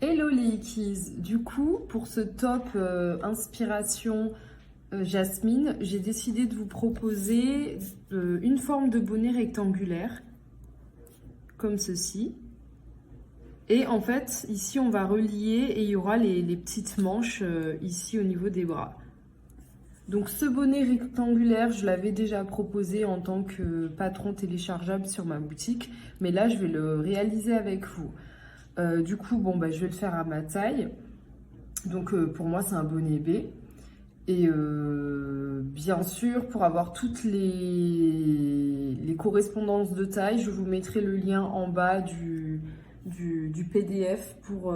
Hello les Ikis, du coup pour ce top inspiration Jasmine, j'ai décidé de vous proposer une forme de bonnet rectangulaire comme ceci. Et en fait ici on va relier et il y aura les petites manches ici au niveau des bras. Donc ce bonnet rectangulaire, je l'avais déjà proposé en tant que patron téléchargeable sur ma boutique, mais là je vais le réaliser avec vous. Du coup, bon, bah, je vais le faire à ma taille. Donc, pour moi, c'est un bonnet B. Et bien sûr, pour avoir toutes les correspondances de taille, je vous mettrai le lien en bas du PDF pour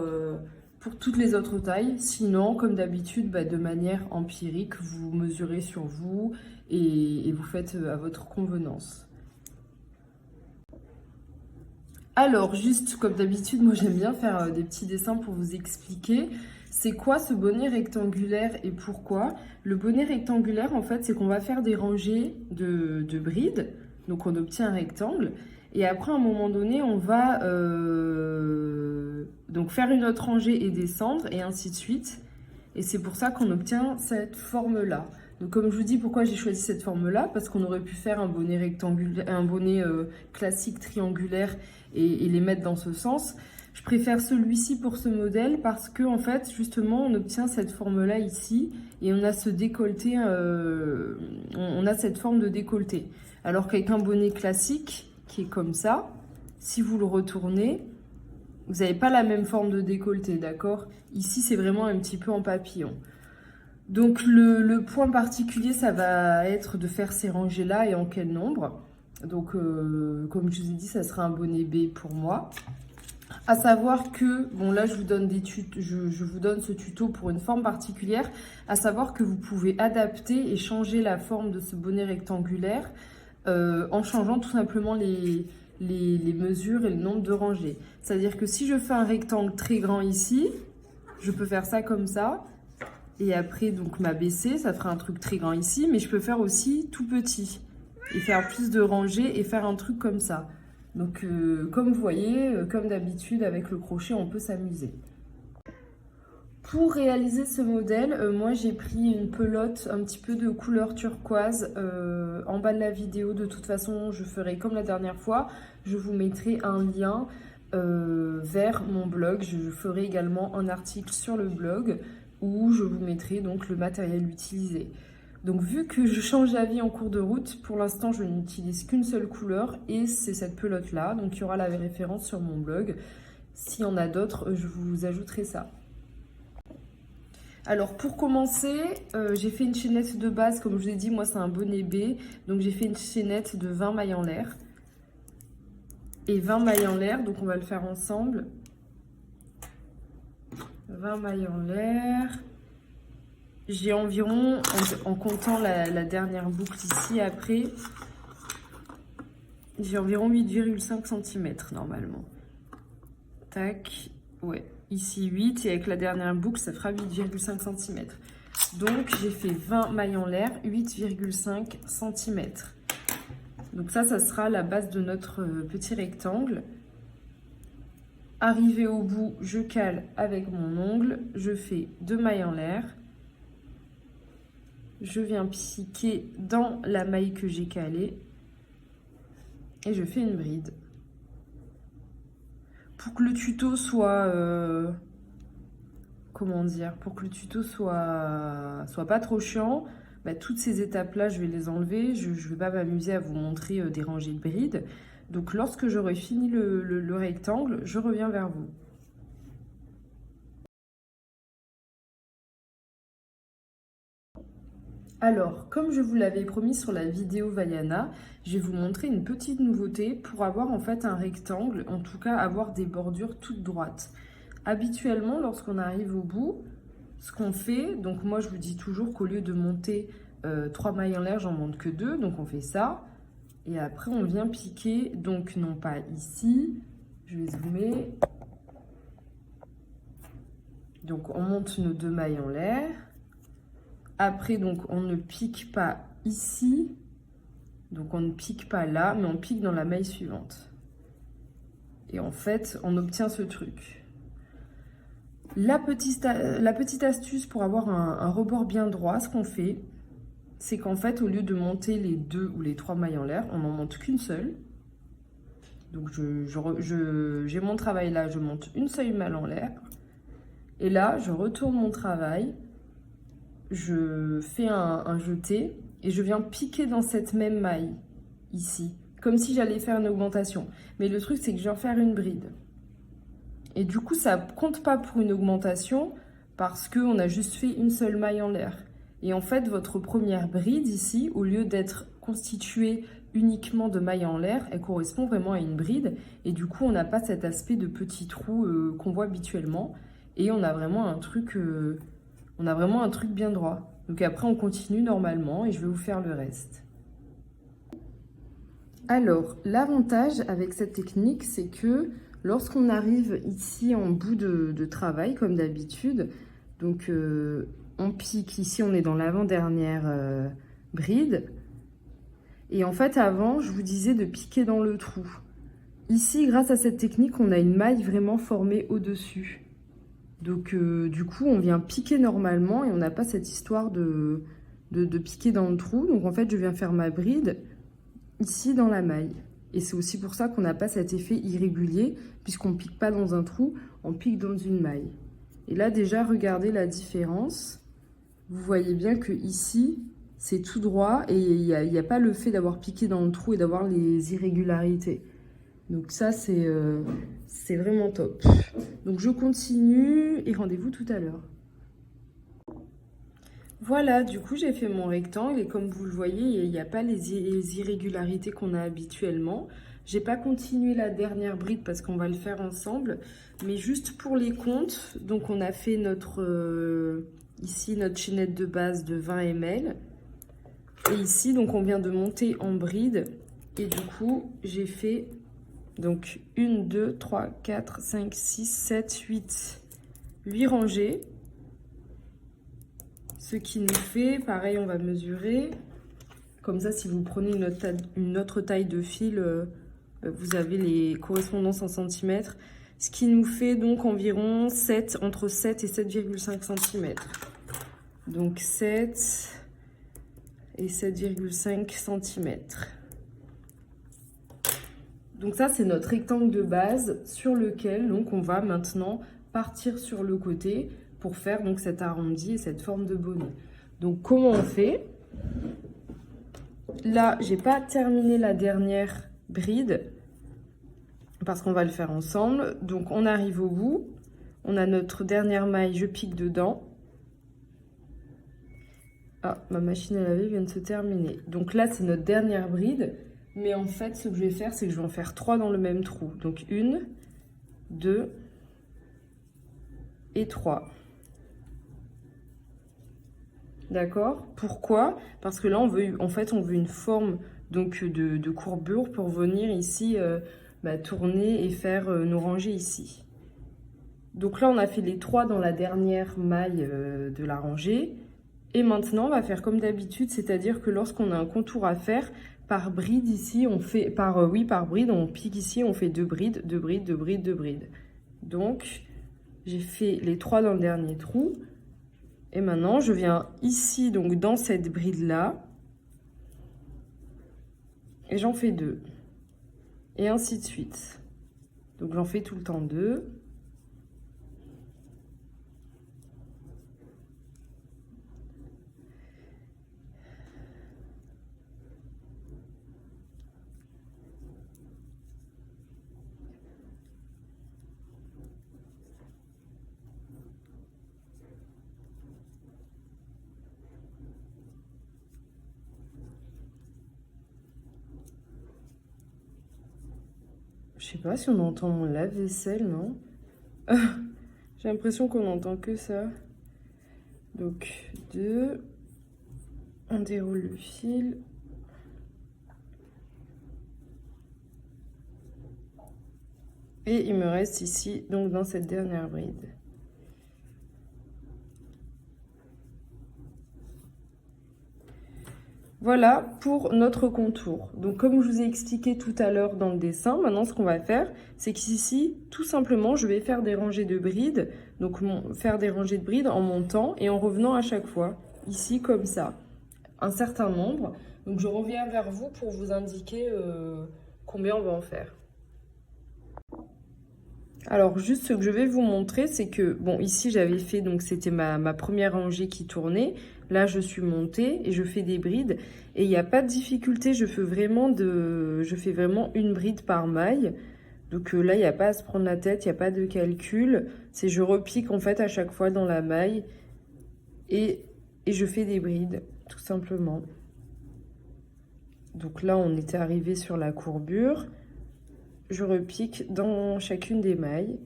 toutes les autres tailles. Sinon, comme d'habitude, bah, de manière empirique, vous mesurez sur vous et vous faites à votre convenance. Alors, juste comme d'habitude, moi j'aime bien faire des petits dessins pour vous expliquer c'est quoi ce bonnet rectangulaire et pourquoi. Le bonnet rectangulaire, en fait, c'est qu'on va faire des rangées de brides, donc on obtient un rectangle, et après, à un moment donné, on va donc faire une autre rangée et descendre, et ainsi de suite. Et c'est pour ça qu'on obtient cette forme-là. Donc comme je vous dis, pourquoi j'ai choisi cette forme-là? Parce qu'on aurait pu faire un bonnet rectangulaire, un bonnet classique triangulaire et les mettre dans ce sens. Je préfère celui-ci pour ce modèle parce que en fait, justement, on obtient cette forme-là ici et on a ce décolleté, on a cette forme de décolleté. Alors qu'avec un bonnet classique qui est comme ça, si vous le retournez, vous n'avez pas la même forme de décolleté, d'accord? Ici, c'est vraiment un petit peu en papillon. Donc, le point particulier, ça va être de faire ces rangées-là et en quel nombre. Donc, comme je vous ai dit, ça sera un bonnet B pour moi. À savoir que, bon là, je vous donne je vous donne ce tuto pour une forme particulière. À savoir que vous pouvez adapter et changer la forme de ce bonnet rectangulaire en changeant tout simplement les mesures et le nombre de rangées. C'est-à-dire que si je fais un rectangle très grand ici, je peux faire ça comme ça. Et après, donc, m'abaisser, ça fera un truc très grand ici. Mais je peux faire aussi tout petit. Et faire plus de rangées et faire un truc comme ça. Donc, comme vous voyez, comme d'habitude, avec le crochet, on peut s'amuser. Pour réaliser ce modèle, moi j'ai pris une pelote un petit peu de couleur turquoise en bas de la vidéo. De toute façon, je ferai comme la dernière fois. Je vous mettrai un lien vers mon blog. Je ferai également un article sur le blog où je vous mettrai donc le matériel utilisé. Donc vu que je change d'avis en cours de route, pour l'instant je n'utilise qu'une seule couleur et c'est cette pelote là. Donc il y aura la référence sur mon blog. S'il y en a d'autres, je vous ajouterai ça. Alors pour commencer, j'ai fait une chaînette de base, comme je vous ai dit, moi c'est un bonnet B. Donc j'ai fait une chaînette de 20 mailles en l'air. Et 20 mailles en l'air, donc on va le faire ensemble. 20 mailles en l'air. J'ai environ, en comptant la dernière boucle ici après, j'ai environ 8,5 cm normalement. Tac, ouais, ici 8 et avec la dernière boucle ça fera 8,5 cm. Donc j'ai fait 20 mailles en l'air, 8,5 cm. Donc ça sera la base de notre petit rectangle. Arrivé au bout, je cale avec mon ongle, je fais 2 mailles en l'air. Je viens piquer dans la maille que j'ai calée et je fais une bride. Pour que le tuto soit, comment dire, pour que le tuto soit pas trop chiant, bah, toutes ces étapes-là, je vais les enlever. Je ne vais pas m'amuser à vous montrer des rangées de brides. Donc lorsque j'aurai fini le rectangle, je reviens vers vous. Alors, comme je vous l'avais promis sur la vidéo Vaiana, je vais vous montrer une petite nouveauté pour avoir en fait un rectangle, en tout cas avoir des bordures toutes droites. Habituellement, lorsqu'on arrive au bout, ce qu'on fait, donc moi je vous dis toujours qu'au lieu de monter 3 mailles en l'air, j'en monte que 2, donc on fait ça. Et après on vient piquer, donc non pas ici, je vais zoomer. Donc on monte nos 2 mailles en l'air. Après, donc, on ne pique pas ici. Donc, on ne pique pas là, mais on pique dans la maille suivante. Et en fait, on obtient ce truc. La petite astuce pour avoir un rebord bien droit, ce qu'on fait, c'est qu'en fait, au lieu de monter les 2 ou les 3 mailles en l'air, on n'en monte qu'une seule. Donc j'ai mon travail là, je monte une seule maille en l'air. Et là, je retourne mon travail, je fais un jeté et je viens piquer dans cette même maille, ici. Comme si j'allais faire une augmentation. Mais le truc, c'est que je viens faire une bride. Et du coup, ça compte pas pour une augmentation parce qu'on a juste fait une seule maille en l'air. Et en fait, votre première bride ici, au lieu d'être constituée uniquement de mailles en l'air, elle correspond vraiment à une bride. Et du coup, on n'a pas cet aspect de petit trou qu'on voit habituellement. Et on a vraiment un truc bien droit. Donc après, on continue normalement et je vais vous faire le reste. Alors, l'avantage avec cette technique, c'est que lorsqu'on arrive ici en bout de travail, comme d'habitude, donc on pique, ici on est dans l'avant-dernière bride, et en fait avant, je vous disais de piquer dans le trou. Ici, grâce à cette technique, on a une maille vraiment formée au-dessus. Donc du coup, on vient piquer normalement et on n'a pas cette histoire de piquer dans le trou. Donc en fait, je viens faire ma bride ici dans la maille. Et c'est aussi pour ça qu'on n'a pas cet effet irrégulier, puisqu'on ne pique pas dans un trou, on pique dans une maille. Et là déjà, regardez la différence. Vous voyez bien que ici, c'est tout droit et il n'y a pas le fait d'avoir piqué dans le trou et d'avoir les irrégularités. Donc ça, c'est vraiment top. Donc je continue et rendez-vous tout à l'heure. Voilà, du coup, j'ai fait mon rectangle et comme vous le voyez, il n'y a pas les irrégularités qu'on a habituellement. J'ai pas continué la dernière bride parce qu'on va le faire ensemble, mais juste pour les comptes, donc on a fait ici notre chaînette de base de 20 ml. Et ici, donc on vient de monter en bride et du coup, j'ai fait donc 1, 2, 3, 4, 5, 6, 7, 8 rangées. Ce qui nous fait, pareil, on va mesurer. Comme ça, si vous prenez une autre taille de fil, vous avez les correspondances en centimètres. Ce qui nous fait donc environ entre 7 et 7,5 cm. Donc 7 et 7,5 cm. Donc ça, c'est notre rectangle de base sur lequel donc, on va maintenant partir sur le côté pour faire donc cet arrondi et cette forme de bonnet. Donc comment on fait? Là, j'ai pas terminé la dernière bride parce qu'on va le faire ensemble. Donc on arrive au bout, on a notre dernière maille, je pique dedans. Ah, ma machine à laver vient de se terminer. Donc là, c'est notre dernière bride. Mais en fait, ce que je vais faire, c'est que je vais en faire 3 dans le même trou. Donc 1, 2 et 3. D'accord? Pourquoi? Parce que là, on veut une forme donc, de courbure pour venir ici tourner et faire nos rangées ici. Donc là, on a fait les 3 dans la dernière maille de la rangée. Et maintenant, on va faire comme d'habitude, c'est-à-dire que lorsqu'on a un contour à faire, par bride ici, on fait par bride, on pique ici, on fait 2 brides, 2 brides, 2 brides, 2 brides. Donc, j'ai fait les 3 dans le dernier trou. Et maintenant, je viens ici, donc dans cette bride-là. Et j'en fais 2. Et ainsi de suite. Donc, j'en fais tout le temps 2. Je sais pas si on entend mon lave-vaisselle, non? J'ai l'impression qu'on n'entend que ça. Donc, 2. On déroule le fil. Et il me reste ici, donc dans cette dernière bride. Voilà pour notre contour. Donc comme je vous ai expliqué tout à l'heure dans le dessin, maintenant ce qu'on va faire, c'est qu'ici, tout simplement, je vais faire des rangées de brides. Donc faire des rangées de brides en montant et en revenant à chaque fois. Ici, comme ça. Un certain nombre. Donc je reviens vers vous pour vous indiquer combien on va en faire. Alors juste ce que je vais vous montrer, c'est que, bon, ici j'avais fait, donc c'était ma première rangée qui tournait. Là je suis montée et je fais des brides. Et il n'y a pas de difficulté, je fais vraiment une bride par maille. Donc là il n'y a pas à se prendre la tête, il n'y a pas de calcul. C'est je repique en fait à chaque fois dans la maille et je fais des brides, tout simplement. Donc là on était arrivé sur la courbure. Je repique dans chacune des mailles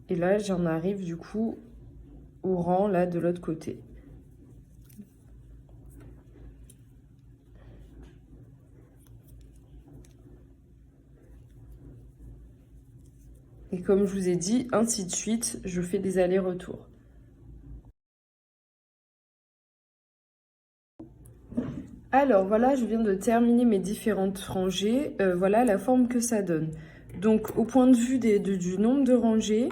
et là j'en arrive du coup au rang là de l'autre côté. Et comme je vous ai dit, ainsi de suite, je fais des allers-retours. Alors voilà, je viens de terminer mes différentes rangées. Voilà la forme que ça donne. Donc au point de vue du nombre de rangées,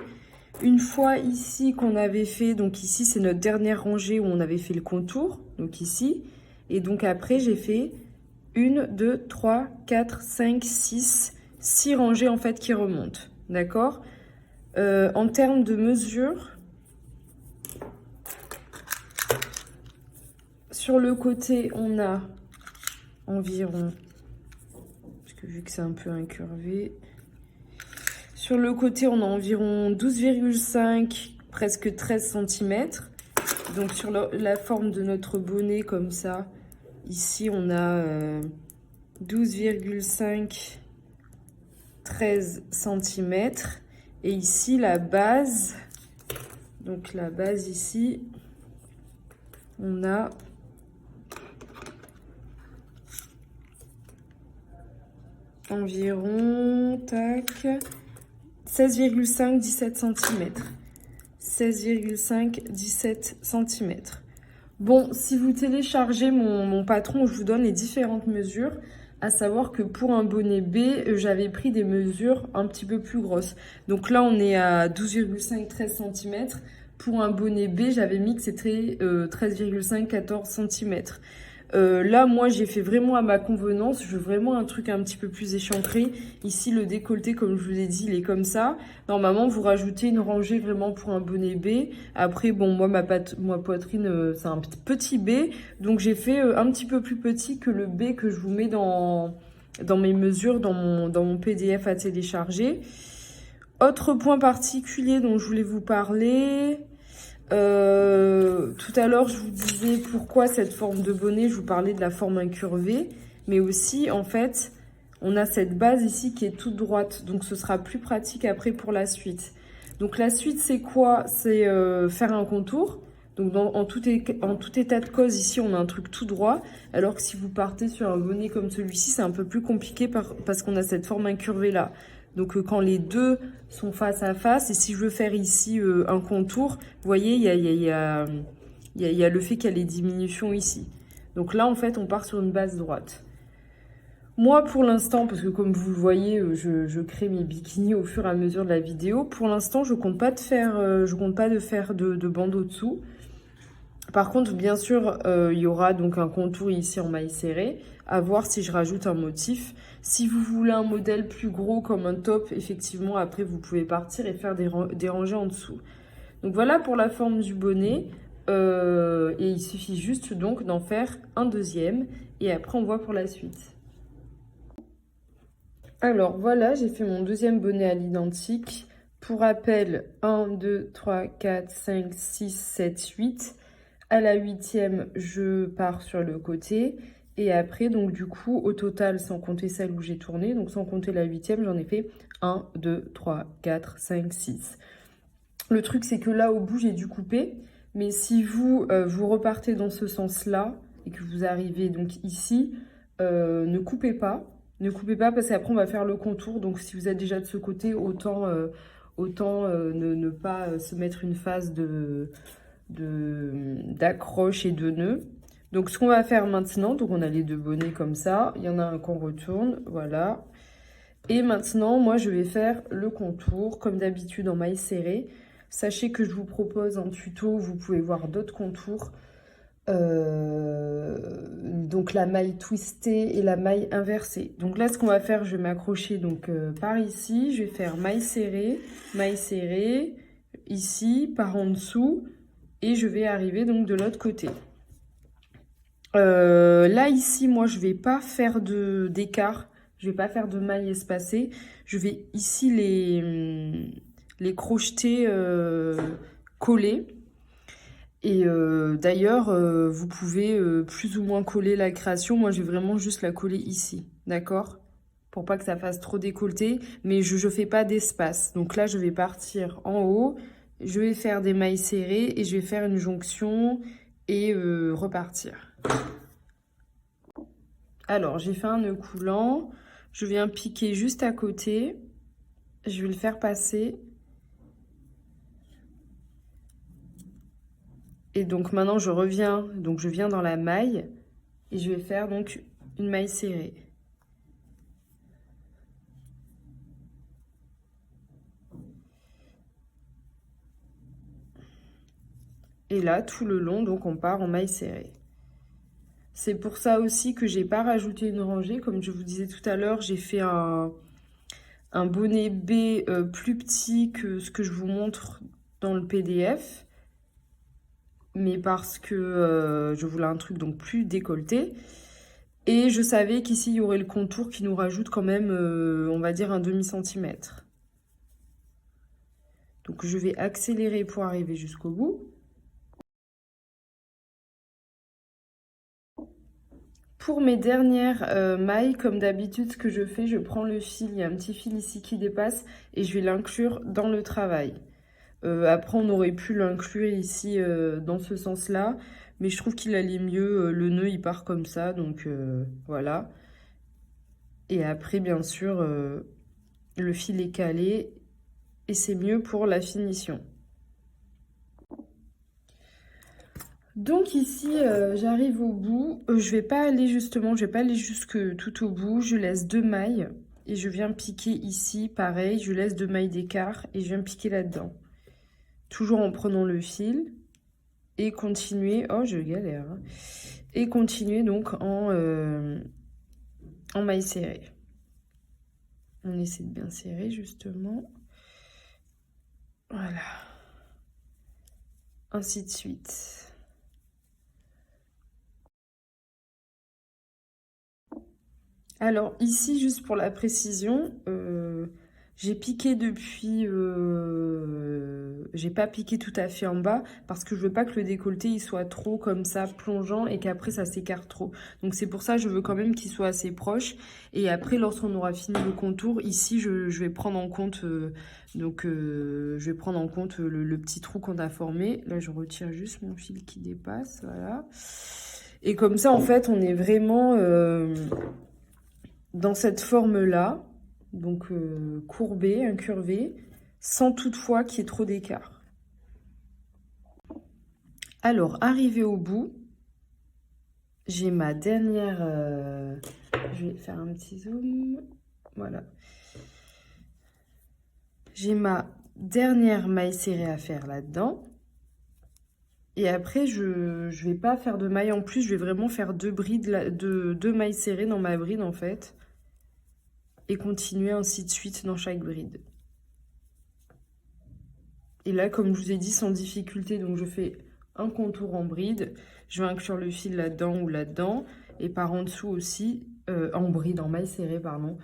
une fois ici qu'on avait fait, donc ici c'est notre dernière rangée où on avait fait le contour, donc ici. Et donc après j'ai fait 1, 2, 3, 4, 5, 6 rangées en fait qui remontent. D'accord? En termes de mesure, sur le côté, on a environ, parce que vu que c'est un peu incurvé, sur le côté, on a environ 12,5, presque 13 cm. Donc sur la forme de notre bonnet, comme ça, ici, on a 12,5, 13 cm. Et ici, la base, donc la base ici, on a environ, tac, 16,5, 17 cm. 16,5, 17 cm. Bon, si vous téléchargez mon patron, je vous donne les différentes mesures. À savoir que pour un bonnet B, j'avais pris des mesures un petit peu plus grosses. Donc là, on est à 12,5, 13 cm. Pour un bonnet B, j'avais mis que c'était 13,5, 14 cm. Là, moi, j'ai fait vraiment à ma convenance. Je veux vraiment un truc un petit peu plus échancré. Ici, le décolleté, comme je vous l'ai dit, il est comme ça. Normalement, vous rajoutez une rangée vraiment pour un bonnet B. Après, bon, moi, ma poitrine, c'est un petit B. Donc, j'ai fait un petit peu plus petit que le B que je vous mets dans mes mesures, dans mon PDF à télécharger. Autre point particulier dont je voulais vous parler... tout à l'heure, je vous disais pourquoi cette forme de bonnet, je vous parlais de la forme incurvée, mais aussi, en fait, on a cette base ici qui est toute droite, donc ce sera plus pratique après pour la suite. Donc la suite, c'est quoi? C'est faire un contour. Donc en tout état de cause, ici, on a un truc tout droit, alors que si vous partez sur un bonnet comme celui-ci, c'est un peu plus compliqué parce qu'on a cette forme incurvée là. Donc quand les deux sont face à face, et si je veux faire ici un contour, vous voyez, il y a le fait qu'il y a les diminutions ici. Donc là, en fait, on part sur une base droite. Moi, pour l'instant, parce que comme vous le voyez, je crée mes bikinis au fur et à mesure de la vidéo. Pour l'instant, je compte pas de faire de bandeau dessous. Par contre, bien sûr, il y aura donc un contour ici en maille serrée. À voir si je rajoute un motif. Si vous voulez un modèle plus gros comme un top, effectivement, après, vous pouvez partir et faire des rangées en dessous. Donc voilà pour la forme du bonnet. Et il suffit juste donc d'en faire un deuxième. Et après, on voit pour la suite. Alors voilà, j'ai fait mon deuxième bonnet à l'identique. Pour rappel, 1, 2, 3, 4, 5, 6, 7, 8. À la 8e, je pars sur le côté. Et après, donc du coup, au total, sans compter celle où j'ai tourné, donc sans compter la 8e, j'en ai fait 1, 2, 3, 4, 5, 6. Le truc, c'est que là, au bout, j'ai dû couper. Mais si vous repartez dans ce sens-là et que vous arrivez donc ici, ne coupez pas. Ne coupez pas parce qu'après, on va faire le contour. Donc, si vous êtes déjà de ce côté, autant ne pas se mettre une phase d'accroche et de nœud. Donc ce qu'on va faire maintenant, donc on a les deux bonnets comme ça, il y en a un qu'on retourne, voilà. Et maintenant, moi je vais faire le contour, comme d'habitude en maille serrée. Sachez que je vous propose un tuto, vous pouvez voir d'autres contours. Donc la maille twistée et la maille inversée. Donc là, ce qu'on va faire, je vais m'accrocher donc par ici, je vais faire maille serrée, ici, par en dessous, et je vais arriver donc de l'autre côté. Là, ici, moi, je vais pas faire d'écart, je vais pas faire de mailles espacées, je vais ici les crocheter collés. Et d'ailleurs, vous pouvez plus ou moins coller la création. Moi, je vais vraiment juste la coller ici, d'accord? Pour pas que ça fasse trop décolleté, mais je fais pas d'espace. Donc là, je vais partir en haut, je vais faire des mailles serrées et je vais faire une jonction et repartir. Alors, j'ai fait un nœud coulant, je viens piquer juste à côté, je vais le faire passer. Et donc maintenant, je reviens, donc je viens dans la maille et je vais faire donc une maille serrée. Et là, tout le long, donc on part en maille serrée. C'est pour ça aussi que j'ai pas rajouté une rangée. Comme je vous disais tout à l'heure, j'ai fait un bonnet B plus petit que ce que je vous montre dans le PDF. Mais parce que je voulais un truc donc plus décolleté. Et je savais qu'ici, il y aurait le contour qui nous rajoute quand même, on va dire, un demi-centimètre. Donc je vais accélérer pour arriver jusqu'au bout. Pour mes dernières mailles, comme d'habitude, ce que je fais, je prends le fil, il y a un petit fil ici qui dépasse et je vais l'inclure dans le travail. Après, on aurait pu l'inclure ici dans ce sens-là, mais je trouve qu'il allait mieux, le nœud il part comme ça, donc voilà. Et après, bien sûr, le fil est calé et c'est mieux pour la finition. Donc ici, j'arrive au bout. Je vais pas aller justement, je vais pas aller jusque tout au bout. Je laisse 2 mailles et je viens piquer ici, pareil. Je laisse 2 mailles d'écart et je viens piquer là-dedans. Toujours en prenant le fil et continuer. Oh, je galère. Hein. Et continuer donc en maille serrée. On essaie de bien serrer justement. Voilà. Ainsi de suite. Alors ici, juste pour la précision, j'ai piqué depuis... j'ai pas piqué tout à fait en bas parce que je veux pas que le décolleté il soit trop comme ça plongeant et qu'après ça s'écarte trop. Donc c'est pour ça que je veux quand même qu'il soit assez proche. Et après, lorsqu'on aura fini le contour, ici je vais prendre en compte, je vais prendre en compte le petit trou qu'on a formé. Là je retire juste mon fil qui dépasse, voilà. Et comme ça en fait on est vraiment... dans cette forme-là, donc courbée, incurvée, sans toutefois qu'il y ait trop d'écart. Alors, arrivé au bout, j'ai ma dernière... je vais faire un petit zoom. Voilà. J'ai ma dernière maille serrée à faire là-dedans. Et après, je vais pas faire de maille en plus, je vais vraiment faire 2 brides, 2 mailles serrées dans ma bride en fait. Et continuer ainsi de suite dans chaque bride. Et là, comme je vous ai dit, sans difficulté, donc je fais un contour en bride. Je vais inclure le fil là-dedans ou là-dedans. Et par en dessous aussi, en bride, en maille serrée, pardon.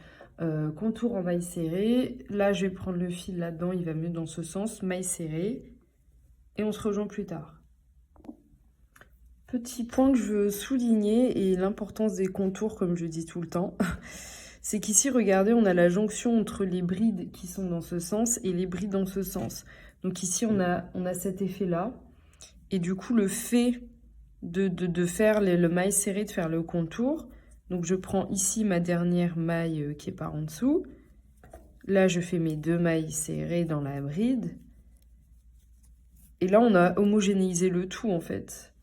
Contour en maille serrée. Là, je vais prendre le fil là-dedans, il va mieux dans ce sens. Maille serrée. Et on se rejoint plus tard. Petit point que je veux souligner et l'importance des contours, comme je dis tout le temps. C'est qu'ici, regardez, on a la jonction entre les brides qui sont dans ce sens et les brides dans ce sens. Donc ici, on a cet effet-là. Et du coup, le fait de faire le maille serré, de faire le contour, donc je prends ici ma dernière maille qui est par en dessous. Là, je fais mes 2 mailles serrées dans la bride. Et là, on a homogénéisé le tout, en fait.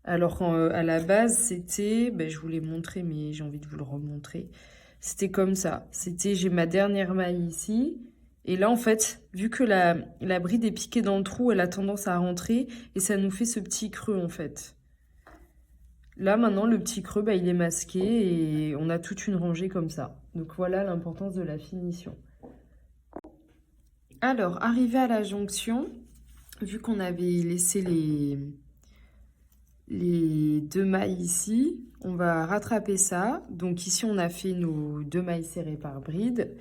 Alors à la base, c'était, ben, je vous l'ai montré, mais j'ai envie de vous le remontrer. C'était comme ça. C'était, j'ai ma dernière maille ici. Et là, en fait, vu que la bride est piquée dans le trou, elle a tendance à rentrer et ça nous fait ce petit creux, en fait. Là, maintenant, le petit creux, bah, il est masqué et on a toute une rangée comme ça. Donc voilà l'importance de la finition. Alors, arrivé à la jonction, vu qu'on avait laissé les 2 mailles ici, on va rattraper ça. Donc ici, on a fait nos 2 mailles serrées par bride.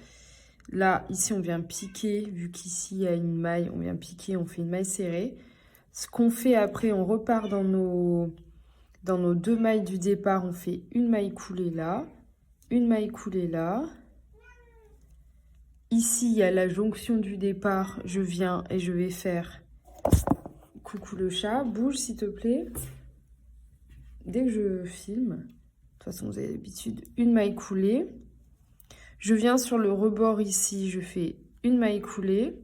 Là, ici, on vient piquer, vu qu'ici, il y a une maille, on vient piquer, on fait une maille serrée. Ce qu'on fait après, on repart dans nos 2 mailles du départ, on fait une maille coulée là, une maille coulée là. Ici, il y a la jonction du départ, je viens et je vais faire... Coucou le chat, bouge s'il te plaît. Dès que je filme, de toute façon, vous avez l'habitude, une maille coulée. Je viens sur le rebord ici, je fais une maille coulée.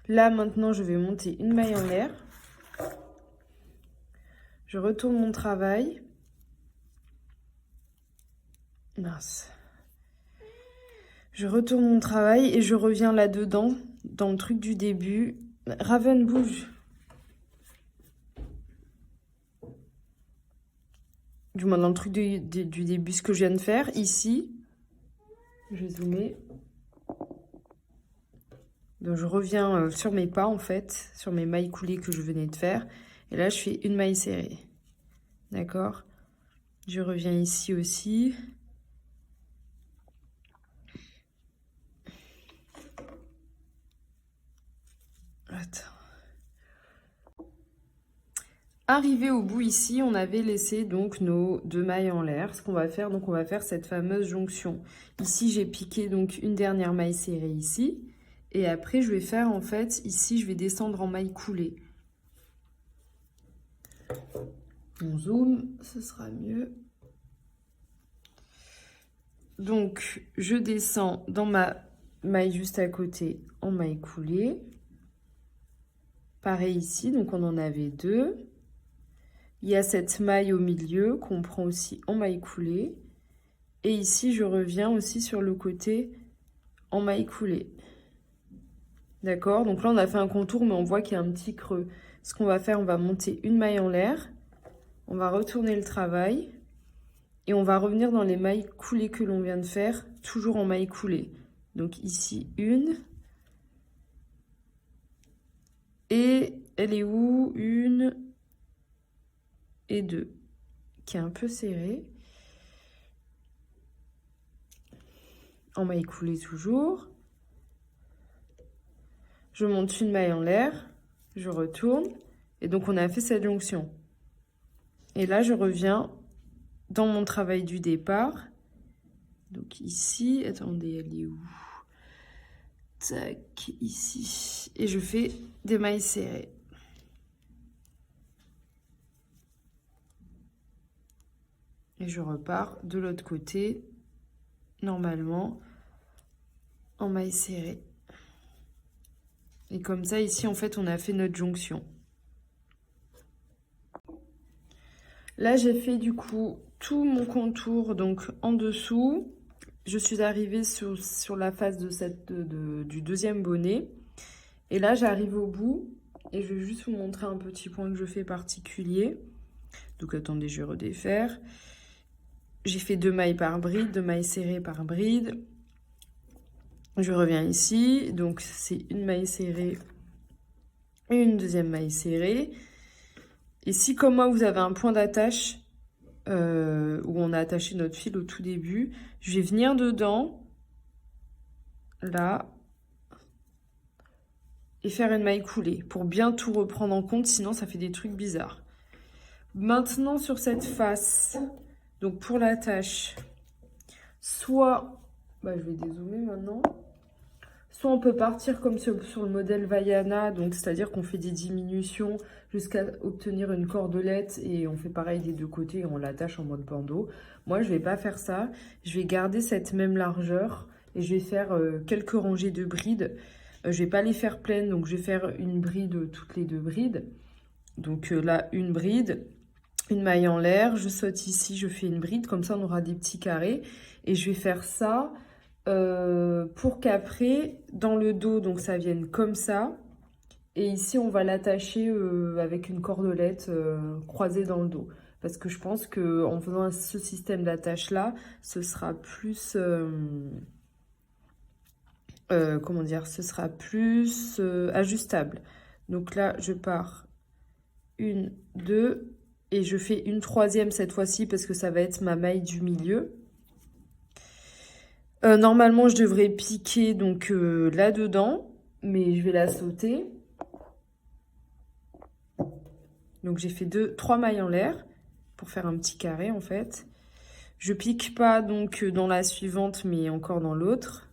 Là, maintenant, je vais monter une maille en l'air. Je retourne mon travail. Mince. Je retourne mon travail et je reviens là-dedans, dans le truc du début. Raven, bouge. Du moins, dans le truc du début, ce que je viens de faire, ici. Je vais zoomer. Donc, je reviens sur mes pas, en fait, sur mes mailles coulées que je venais de faire. Et là, je fais une maille serrée. D'accord? Je reviens ici aussi. Attends. Arrivé au bout ici, on avait laissé donc nos 2 mailles en l'air. Ce qu'on va faire, donc on va faire cette fameuse jonction. Ici, j'ai piqué donc une dernière maille serrée ici. Et après, je vais faire en fait, ici, je vais descendre en maille coulée. On zoome, ce sera mieux. Donc, je descends dans ma maille juste à côté en maille coulée. Pareil ici, donc on en avait 2. Il y a cette maille au milieu qu'on prend aussi en maille coulée. Et ici, je reviens aussi sur le côté en maille coulée. D'accord? Donc là, on a fait un contour, mais on voit qu'il y a un petit creux. Ce qu'on va faire, on va monter une maille en l'air. On va retourner le travail. Et on va revenir dans les mailles coulées que l'on vient de faire, toujours en maille coulée. Donc ici, une. Et elle est où? Une et 2. Qui est un peu serrée. En maille coulée toujours. Je monte une maille en l'air. Je retourne. Et donc, on a fait cette jonction. Et là, je reviens dans mon travail du départ. Donc ici, attendez, elle est où? Tac, ici. Et je fais des mailles serrées. Et je repars de l'autre côté, normalement, en mailles serrées. Et comme ça, ici, en fait, on a fait notre jonction. Là, j'ai fait du coup tout mon contour, donc en dessous. Je suis arrivée sur la face du deuxième bonnet. Et là, j'arrive au bout. Et je vais juste vous montrer un petit point que je fais particulier. Donc, attendez, je vais redéfaire. J'ai fait 2 mailles par bride, 2 mailles serrées par bride. Je reviens ici. Donc, c'est une maille serrée et une deuxième maille serrée. Et si, comme moi, vous avez un point d'attache où on a attaché notre fil au tout début, je vais venir dedans, là, et faire une maille coulée pour bien tout reprendre en compte, sinon ça fait des trucs bizarres. Maintenant, sur cette face, donc pour l'attache, soit, bah, je vais dézoomer maintenant, soit on peut partir comme sur le modèle Vaiana, donc c'est-à-dire qu'on fait des diminutions jusqu'à obtenir une cordelette et on fait pareil des deux côtés et on l'attache en mode bandeau. Moi, je vais pas faire ça. Je vais garder cette même largeur et je vais faire quelques rangées de brides. Je vais pas les faire pleines, donc je vais faire une bride toutes les 2 brides. Donc là, une bride, une maille en l'air, je saute ici, je fais une bride, comme ça on aura des petits carrés. Et je vais faire ça pour qu'après, dans le dos, donc ça vienne comme ça. Et ici, on va l'attacher avec une cordelette croisée dans le dos. Parce que je pense qu'en faisant ce système d'attache-là, ce sera plus... comment dire? Ce sera plus ajustable. Donc là, je pars une, deux, et je fais une troisième cette fois-ci parce que ça va être ma maille du milieu. Normalement, je devrais piquer donc là-dedans, mais je vais la sauter. Donc j'ai fait 3 mailles en l'air pour faire un petit carré en fait. Je pique pas donc dans la suivante, mais encore dans l'autre.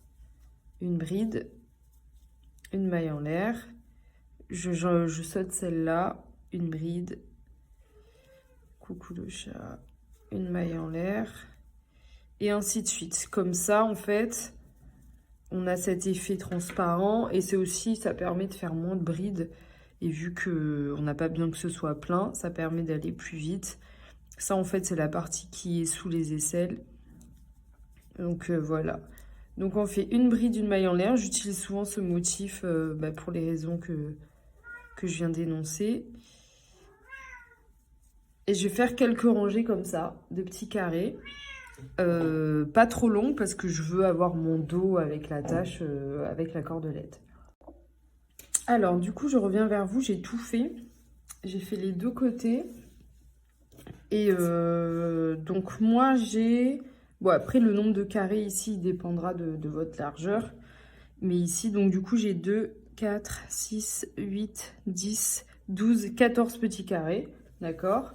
Une bride, une maille en l'air. Je saute celle-là, une bride. Coucou le chat, une maille en l'air. Et ainsi de suite. Comme ça, en fait, on a cet effet transparent. Et c'est aussi, ça permet de faire moins de brides. Et vu qu'on n'a pas besoin que ce soit plein, ça permet d'aller plus vite. Ça, en fait, c'est la partie qui est sous les aisselles. Donc, voilà. Donc, on fait une bride, une maille en l'air. J'utilise souvent ce motif pour les raisons que je viens d'énoncer. Et je vais faire quelques rangées comme ça, de petits carrés. Pas trop long parce que je veux avoir mon dos avec l'attache, avec la cordelette. Alors, du coup, je reviens vers vous. J'ai tout fait. J'ai fait les deux côtés. Et donc, moi, j'ai... Bon, après, le nombre de carrés ici, il dépendra de votre largeur. Mais ici, donc, du coup, j'ai 2, 4, 6, 8, 10, 12, 14 petits carrés. D'accord?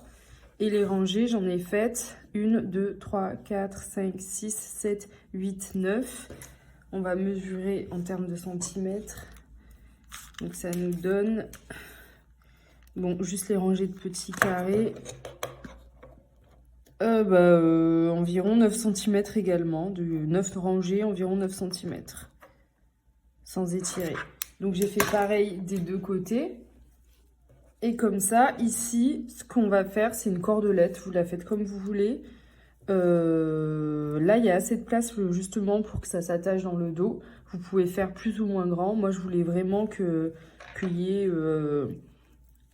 Et les rangées, j'en ai faites 1, 2, 3, 4, 5, 6, 7, 8, 9. On va mesurer en termes de centimètres. Donc ça nous donne, bon, juste les rangées de petits carrés, environ 9 cm également. De 9 rangées, environ 9 cm. Sans étirer. Donc j'ai fait pareil des deux côtés. Et comme ça, ici, ce qu'on va faire, c'est une cordelette. Vous la faites comme vous voulez. Là, il y a assez de place justement pour que ça s'attache dans le dos. Vous pouvez faire plus ou moins grand. Moi, je voulais vraiment qu'il y ait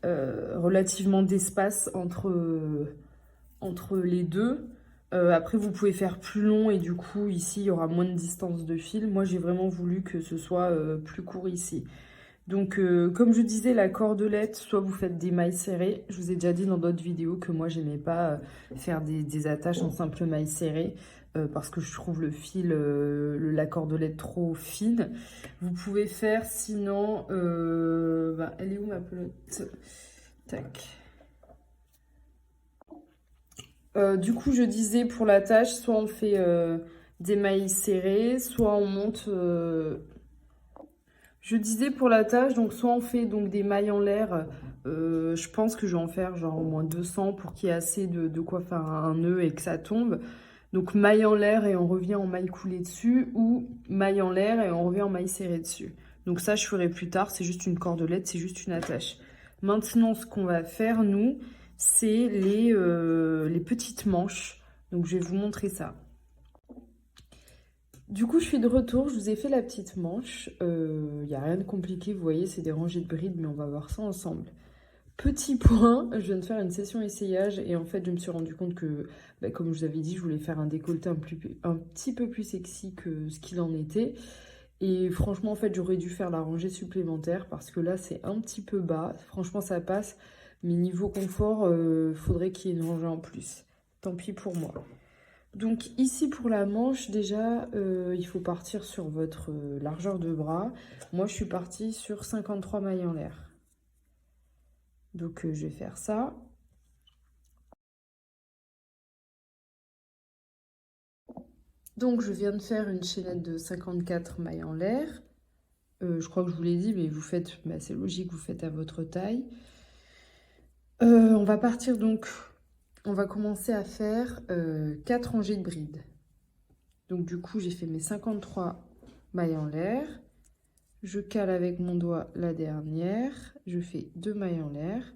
relativement d'espace entre les deux. Après, vous pouvez faire plus long et du coup, ici, il y aura moins de distance de fil. Moi, j'ai vraiment voulu que ce soit plus court ici. Donc, comme je disais, la cordelette, soit vous faites des mailles serrées. Je vous ai déjà dit dans d'autres vidéos que moi, j'aimais pas faire des attaches en simple mailles serrées parce que je trouve le fil, la cordelette trop fine. Vous pouvez faire sinon... elle est où ma pelote? Tac. Du coup, je disais pour l'attache, soit on fait des mailles serrées, soit on monte... Je disais pour la tâche, donc soit on fait donc des mailles en l'air, je pense que je vais en faire genre au moins 200 pour qu'il y ait assez de quoi faire un nœud et que ça tombe. Donc maille en l'air et on revient en maille coulée dessus, ou maille en l'air et on revient en maille serrée dessus. Donc ça je ferai plus tard, c'est juste une cordelette, c'est juste une attache. Maintenant ce qu'on va faire nous, c'est les petites manches. Donc je vais vous montrer ça. Du coup, je suis de retour, je vous ai fait la petite manche. Il n'y a rien de compliqué, vous voyez, c'est des rangées de brides, mais on va voir ça ensemble. Petit point, je viens de faire une session essayage et en fait, je me suis rendu compte que, comme je vous avais dit, je voulais faire un décolleté un petit peu plus sexy que ce qu'il en était. Et franchement, en fait, j'aurais dû faire la rangée supplémentaire parce que là, c'est un petit peu bas. Franchement, ça passe, mais niveau confort, faudrait qu'il y ait une rangée en plus. Tant pis pour moi. Donc ici pour la manche, déjà, il faut partir sur votre largeur de bras. Moi, je suis partie sur 53 mailles en l'air. Donc je vais faire ça. Donc je viens de faire une chaînette de 54 mailles en l'air. Je crois que je vous l'ai dit, mais vous faites, c'est logique, vous faites à votre taille. On va partir donc, on va commencer à faire 4 rangées de brides. Donc du coup, j'ai fait mes 53 mailles en l'air. Je cale avec mon doigt la dernière. Je fais 2 mailles en l'air.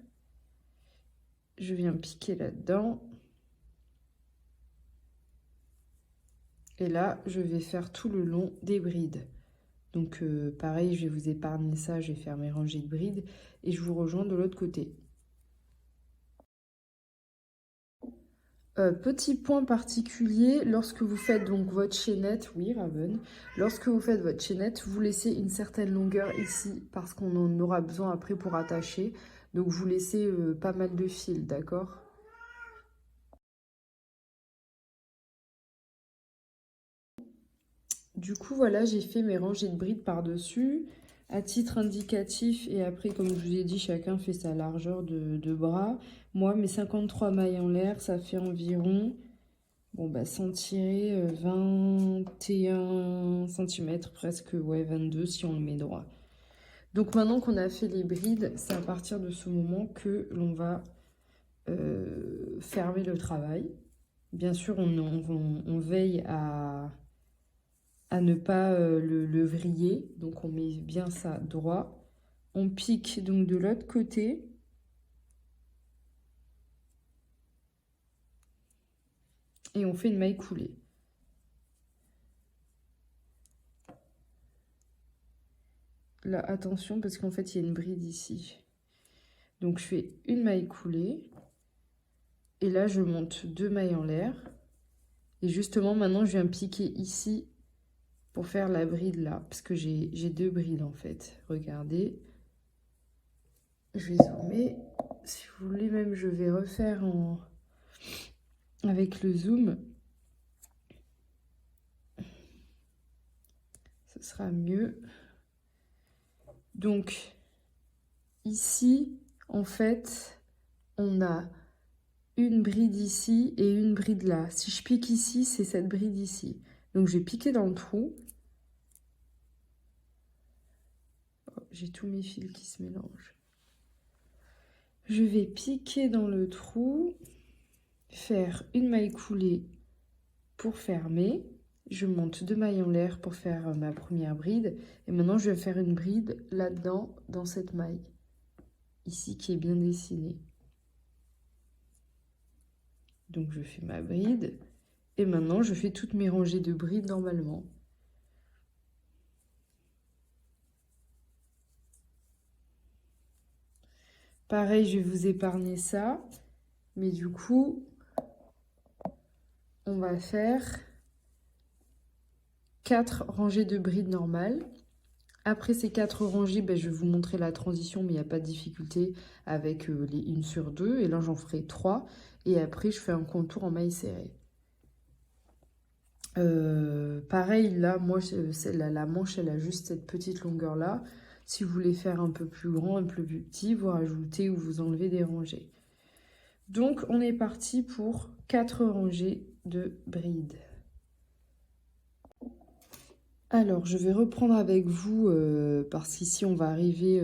je viens piquer là-dedans. Et là, je vais faire tout le long des brides. Donc pareil, je vais vous épargner ça, je vais faire mes rangées de brides et je vous rejoins de l'autre côté. Petit point particulier, lorsque vous faites donc votre chaînette, oui Raven, lorsque vous faites votre chaînette, vous laissez une certaine longueur ici parce qu'on en aura besoin après pour attacher. Donc vous laissez pas mal de fils, d'accord? Du coup, voilà, j'ai fait mes rangées de brides par-dessus, à titre indicatif, et après, comme je vous ai dit, chacun fait sa largeur de bras. Moi, mes 53 mailles en l'air, ça fait environ, bon, bah, sans tirer, 21 cm, presque, ouais, 22 si on le met droit. Donc maintenant qu'on a fait les brides, c'est à partir de ce moment que l'on va fermer le travail. Bien sûr, on veille à ne pas le vriller. Donc on met bien ça droit. On pique donc de l'autre côté. Et on fait une maille coulée. Là, attention, parce qu'en fait, il y a une bride ici. Donc je fais une maille coulée. Et là, je monte 2 mailles en l'air. Et justement, maintenant, je viens piquer ici pour faire la bride là. Parce que j'ai 2 brides en fait. Regardez. Je vais zoomer. Si vous voulez, même, je vais refaire avec le zoom. Ce sera mieux. Donc, ici, en fait, on a une bride ici et une bride là. Si je pique ici, c'est cette bride ici. Donc, je vais piquer dans le trou. Oh, j'ai tous mes fils qui se mélangent. Je vais piquer dans le trou, faire une maille coulée pour fermer. Je monte 2 mailles en l'air pour faire ma première bride. Et maintenant, je vais faire une bride là-dedans, dans cette maille. Ici, qui est bien dessinée. Donc, je fais ma bride. Et maintenant, je fais toutes mes rangées de brides normalement. Pareil, je vais vous épargner ça. Mais du coup, on va faire 4 rangées de brides normales. Après ces 4 rangées, ben, je vais vous montrer la transition, mais il n'y a pas de difficulté avec les 1 sur 2. Et là, j'en ferai 3. Et après, je fais un contour en maille serrée. Pareil, là, moi, la manche, elle a juste cette petite longueur-là. Si vous voulez faire un peu plus grand, un peu plus petit, vous rajoutez ou vous enlevez des rangées. Donc, on est parti pour 4 rangées de brides. Alors, je vais reprendre avec vous, parce qu'ici, on va arriver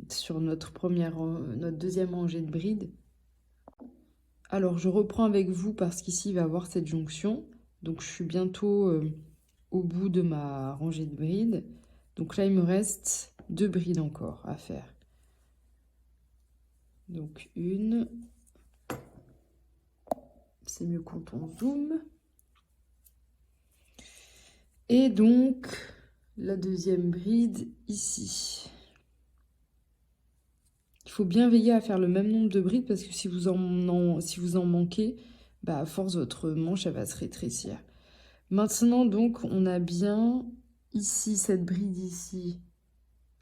sur notre deuxième rangée de brides. Alors, je reprends avec vous parce qu'ici, il va y avoir cette jonction. Donc, je suis bientôt au bout de ma rangée de brides. Donc là, il me reste 2 brides encore à faire. Donc, une. C'est mieux quand on zoome. Et donc, la deuxième bride ici. Il faut bien veiller à faire le même nombre de brides parce que si vous en manquez, bah à force, votre manche, elle va se rétrécir. Maintenant, donc, on a bien ici cette bride ici,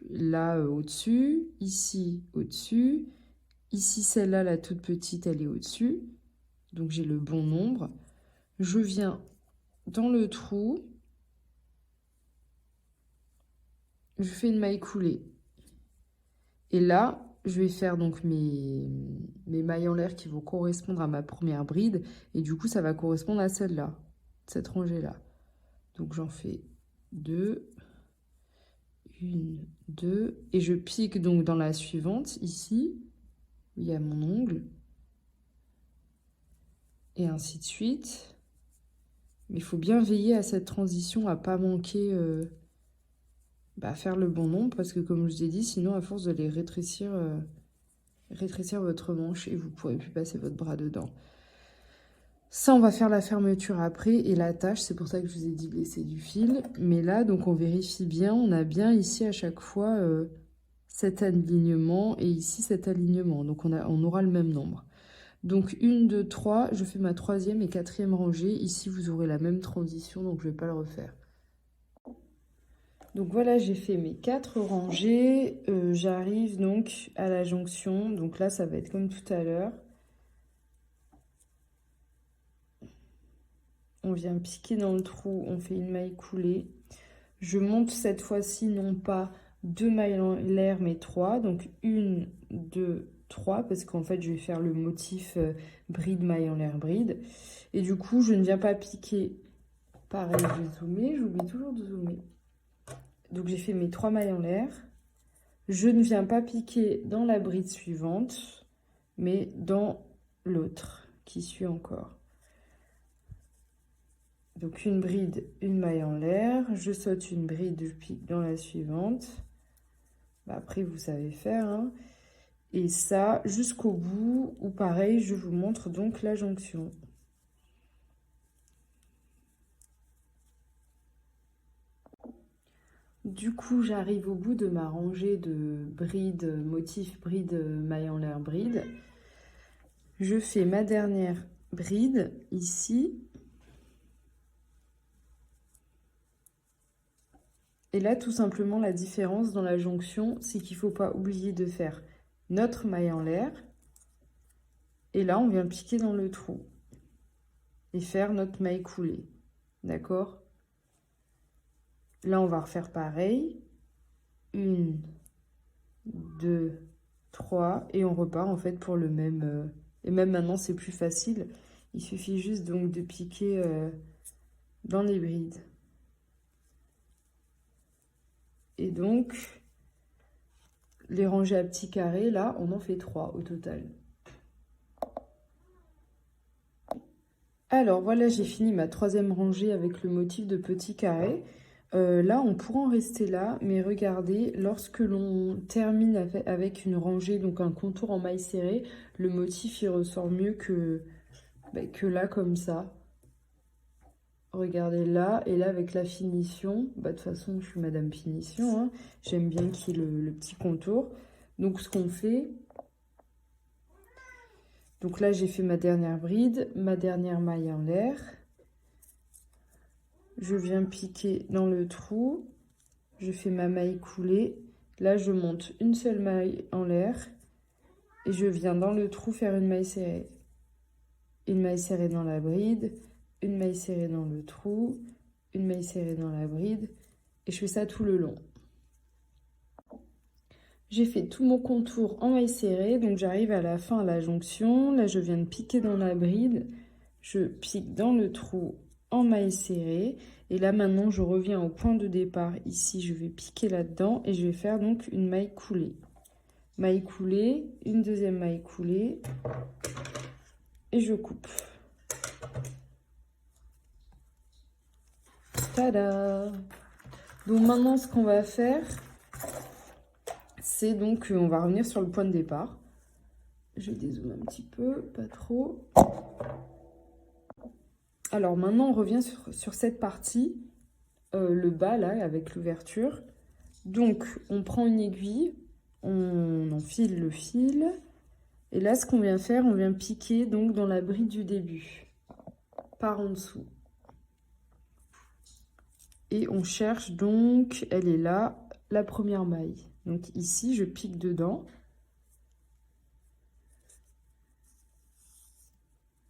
là au-dessus, ici au-dessus, ici celle-là, la toute petite, elle est au-dessus. Donc, j'ai le bon nombre. Je viens dans le trou. Je fais une maille coulée. Et là, je vais faire donc mes mailles en l'air qui vont correspondre à ma première bride. Et du coup, ça va correspondre à celle-là, cette rangée-là. Donc, j'en fais 2. 1, 2. Et je pique donc dans la suivante, ici, où il y a mon ongle. Et ainsi de suite. Mais il faut bien veiller à cette transition, à ne pas manquer... faire le bon nombre parce que comme je vous ai dit, sinon à force de les rétrécir, rétrécir votre manche et vous pourrez plus passer votre bras dedans. Ça, on va faire la fermeture après et l'attache. C'est pour ça que je vous ai dit de laisser du fil. Mais là, donc, on vérifie bien. On a bien ici à chaque fois cet alignement et ici cet alignement. Donc, on aura le même nombre. Donc, 1, 2, 3. Je fais ma 3e et 4e rangée. Ici, vous aurez la même transition, donc je ne vais pas le refaire. Donc, voilà, j'ai fait mes 4 rangées. J'arrive donc à la jonction. Donc là, ça va être comme tout à l'heure. On vient piquer dans le trou, on fait une maille coulée. Je monte cette fois-ci non pas 2 mailles en l'air mais 3. Donc 1, 2, 3 parce qu'en fait je vais faire le motif bride, maille en l'air, bride. Et du coup je ne viens pas piquer. Pareil, je vais zoomer, j'oublie toujours de zoomer. Donc j'ai fait mes 3 mailles en l'air. Je ne viens pas piquer dans la bride suivante mais dans l'autre qui suit encore. Donc une bride, une maille en l'air, je saute une bride, je pique dans la suivante. Bah après vous savez faire, hein. Et ça jusqu'au bout, ou pareil, je vous montre donc la jonction. Du coup, j'arrive au bout de ma rangée de bride, motif bride, maille en l'air, bride. Je fais ma dernière bride ici. Et là, tout simplement, la différence dans la jonction, c'est qu'il ne faut pas oublier de faire notre maille en l'air. Et là, on vient piquer dans le trou. Et faire notre maille coulée. D'accord? Là, on va refaire pareil. 1, 2, 3. Et on repart, en fait, pour le même... Et même maintenant, c'est plus facile. Il suffit juste, donc, de piquer dans les brides. Et donc, les rangées à petits carrés, là, on en fait 3 au total. Alors, voilà, j'ai fini ma 3e rangée avec le motif de petits carrés. Là, on pourra en rester là, mais regardez, lorsque l'on termine avec une rangée, donc un contour en maille serrée, le motif, il ressort mieux que là, comme ça. Regardez là, et là avec la finition, de toute façon je suis madame finition, hein. J'aime bien qu'il y ait le petit contour. Donc ce qu'on fait, donc là j'ai fait ma dernière bride, ma dernière maille en l'air. Je viens piquer dans le trou, je fais ma maille coulée. Là je monte une seule maille en l'air et je viens dans le trou faire une maille serrée. Une maille serrée dans la bride, une maille serrée dans le trou, une maille serrée dans la bride, et je fais ça tout le long. J'ai fait tout mon contour en maille serrée, donc j'arrive à la fin à la jonction. Là, je viens de piquer dans la bride, je pique dans le trou en maille serrée, et là maintenant je reviens au point de départ. Ici, je vais piquer là-dedans et je vais faire donc une maille coulée. Maille coulée, une deuxième maille coulée, et je coupe. Tada! Donc maintenant, ce qu'on va faire, c'est donc, on va revenir sur le point de départ. Je dézoome un petit peu, pas trop. Alors maintenant, on revient sur cette partie, le bas là, avec l'ouverture. Donc, on prend une aiguille, on enfile le fil. Et là, ce qu'on vient faire, on vient piquer donc dans la bride du début, par en dessous. Et on cherche donc, elle est là, la première maille. Donc ici, je pique dedans.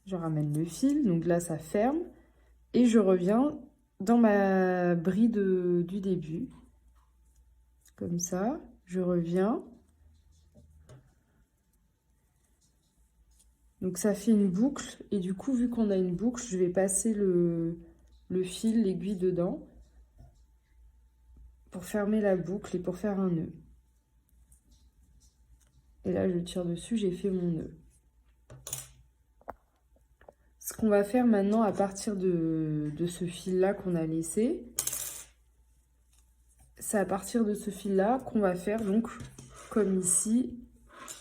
Je ramène le fil, donc là, ça ferme. Et je reviens dans ma bride du début. Comme ça, je reviens. Donc ça fait une boucle. Et du coup, vu qu'on a une boucle, je vais passer le fil, l'aiguille dedans, pour fermer la boucle et pour faire un nœud. Et là, je tire dessus, j'ai fait mon nœud. Ce qu'on va faire maintenant à partir de ce fil-là qu'on a laissé, c'est à partir de ce fil-là qu'on va faire donc, comme ici,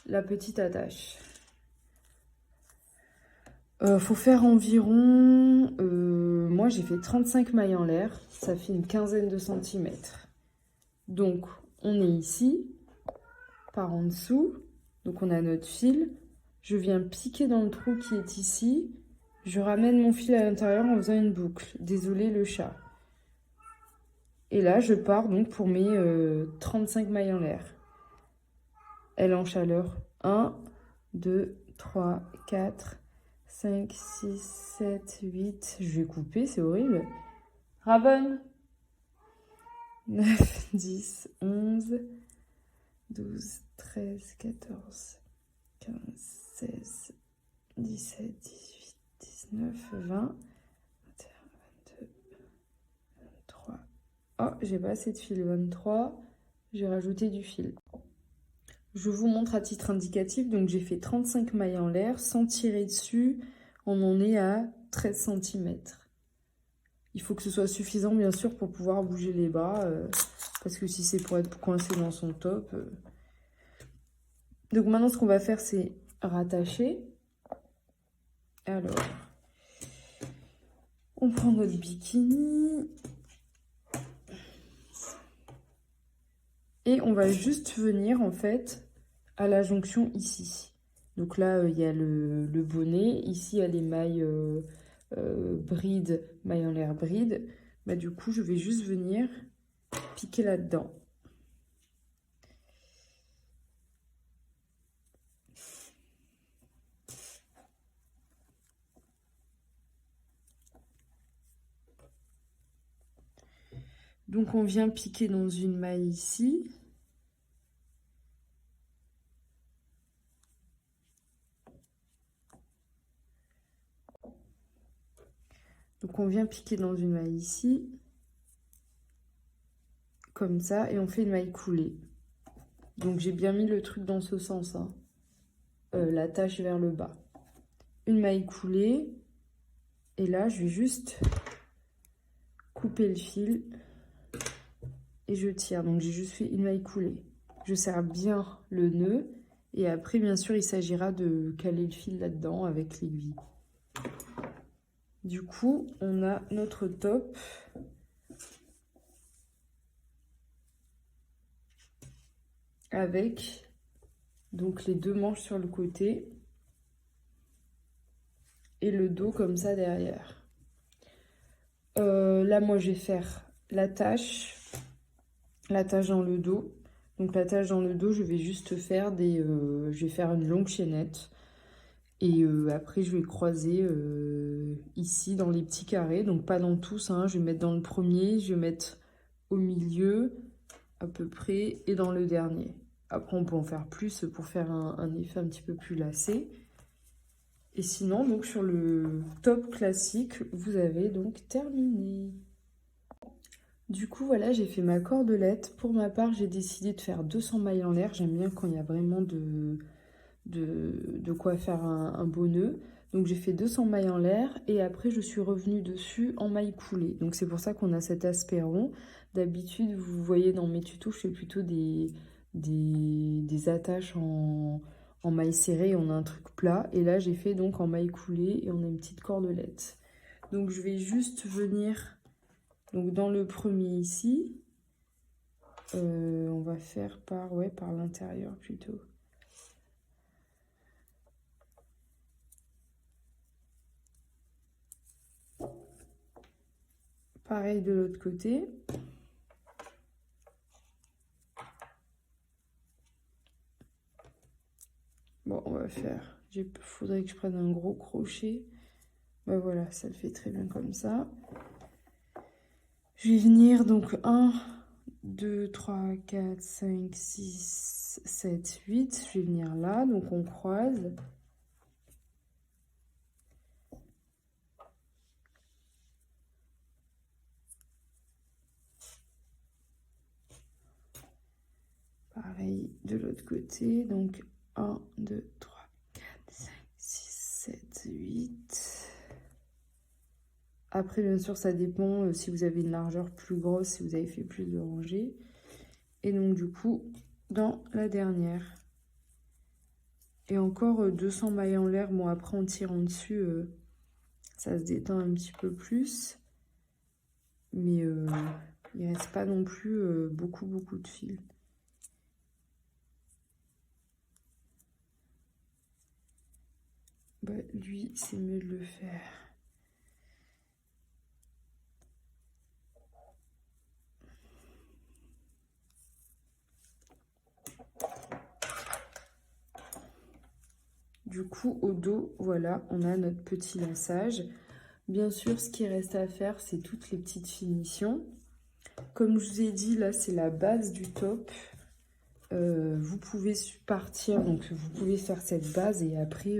la petite attache. Faut faire environ... moi, j'ai fait 35 mailles en l'air. Ça fait une quinzaine de centimètres. Donc, on est ici, par en dessous. Donc, on a notre fil. Je viens piquer dans le trou qui est ici. Je ramène mon fil à l'intérieur en faisant une boucle. Désolé le chat. Et là, je pars donc pour mes 35 mailles en l'air. Elle en chaleur. 1, 2, 3, 4, 5, 6, 7, 8. Je vais couper, c'est horrible. Rabonne. 9, 10, 11, 12, 13, 14, 15, 16, 17, 18, 19, 20, 21, 22, 23. Oh, j'ai pas assez de fil. 23. J'ai rajouté du fil. Je vous montre à titre indicatif. Donc, j'ai fait 35 mailles en l'air. Sans tirer dessus, on en est à 13 cm. Il faut que ce soit suffisant, bien sûr, pour pouvoir bouger les bras. Parce que si c'est pour être coincé dans son top... Donc, maintenant, ce qu'on va faire, c'est rattacher. Alors, on prend notre bikini. Et on va juste venir, en fait, à la jonction ici. Donc là, il y a le bonnet. Ici, il y a les mailles bride, mailles en l'air bride. Bah, du coup, je vais juste venir piquer là-dedans. Donc, on vient piquer dans une maille ici. Donc, on vient piquer dans une maille ici. Comme ça. Et on fait une maille coulée. Donc, j'ai bien mis le truc dans ce sens. Hein. L'attache vers le bas. Une maille coulée. Et là, je vais juste couper le fil. Et je tire. Donc, j'ai juste fait une maille coulée. Je serre bien le nœud. Et après, bien sûr, il s'agira de caler le fil là-dedans avec l'aiguille. Du coup, on a notre top. Avec donc les deux manches sur le côté. Et le dos comme ça derrière. Là, moi, je vais faire l'attache dans le dos. Donc, l'attache dans le dos, je vais juste faire je vais faire une longue chaînette. Et après, je vais croiser ici dans les petits carrés. Donc, pas dans tous. Hein. Je vais mettre dans le premier, je vais mettre au milieu à peu près et dans le dernier. Après, on peut en faire plus pour faire un effet un petit peu plus lacé. Et sinon, donc sur le top classique, vous avez donc terminé. Du coup, voilà, j'ai fait ma cordelette. Pour ma part, j'ai décidé de faire 200 mailles en l'air. J'aime bien quand il y a vraiment de quoi faire un beau nœud. Donc, j'ai fait 200 mailles en l'air et après, je suis revenue dessus en mailles coulées. Donc, c'est pour ça qu'on a cet aspect rond. D'habitude, vous voyez dans mes tutos, je fais plutôt des attaches en maille serrée, on a un truc plat. Et là, j'ai fait donc en maille coulée et on a une petite cordelette. Donc, je vais juste venir donc dans le premier ici. On va faire par l'intérieur plutôt. Pareil de l'autre côté. Bon, on va faire... Il faudrait que je prenne un gros crochet. Ben voilà, ça le fait très bien comme ça. Je vais venir donc 1, 2, 3, 4, 5, 6, 7, 8. Je vais venir là, donc on croise. Pareil de l'autre côté, donc 1, 2, 3, 4, 5, 6, 7, 8. Après, bien sûr, ça dépend si vous avez une largeur plus grosse, si vous avez fait plus de rangées. Et donc, du coup, dans la dernière. Et encore 200 mailles en l'air. Bon, après, en tirant dessus, ça se détend un petit peu plus. Mais il reste pas non plus beaucoup de fil. Bah, lui, c'est mieux de le faire. Du coup, au dos, voilà, on a notre petit laçage. Bien sûr, ce qui reste à faire, c'est toutes les petites finitions. Comme je vous ai dit, là, c'est la base du top. Vous pouvez partir, donc vous pouvez faire cette base et après,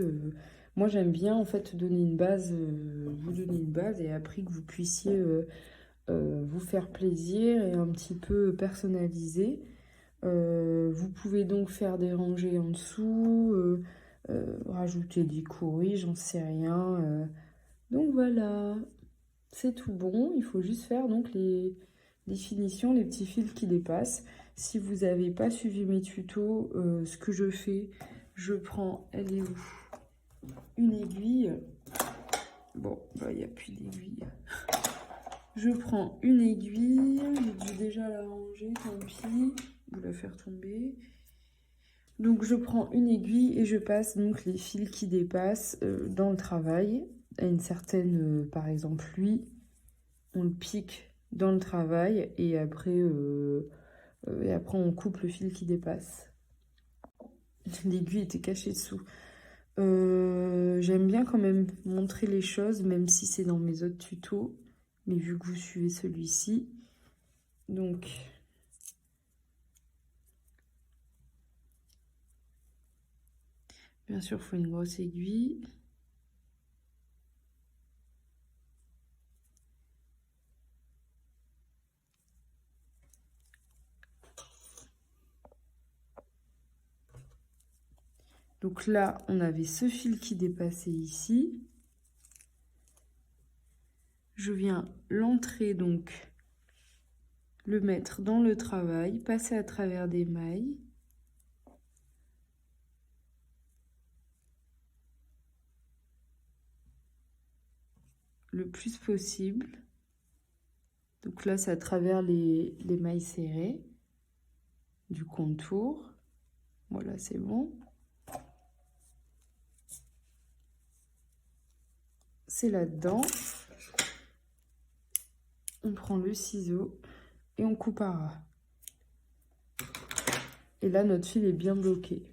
moi j'aime bien en fait donner une base, vous donner une base et après que vous puissiez vous faire plaisir et un petit peu personnaliser. Vous pouvez donc faire des rangées en dessous, rajouter des courriers, j'en sais rien. Donc voilà, c'est tout bon. Il faut juste faire donc les finitions, les petits fils qui dépassent. Si vous n'avez pas suivi mes tutos, ce que je fais, je prends, elle est où? Une aiguille. Bon, bah, il n'y a plus d'aiguille. Je prends une aiguille, j'ai dû déjà la ranger, tant pis, ou la faire tomber. Donc je prends une aiguille et je passe donc les fils qui dépassent dans le travail. À une certaine, par exemple lui, on le pique dans le travail et après on coupe le fil qui dépasse. L'aiguille était cachée dessous. J'aime bien quand même montrer les choses, même si c'est dans mes autres tutos. Mais vu que vous suivez celui-ci, donc bien sûr, il faut une grosse aiguille. Donc là, on avait ce fil qui dépassait ici. Je viens l'entrer, donc le mettre dans le travail, passer à travers des mailles. Le plus possible. Donc là, c'est à travers les mailles serrées du contour. Voilà, c'est bon. C'est là-dedans. On prend le ciseau et on coupe à ras. Et là, notre fil est bien bloqué.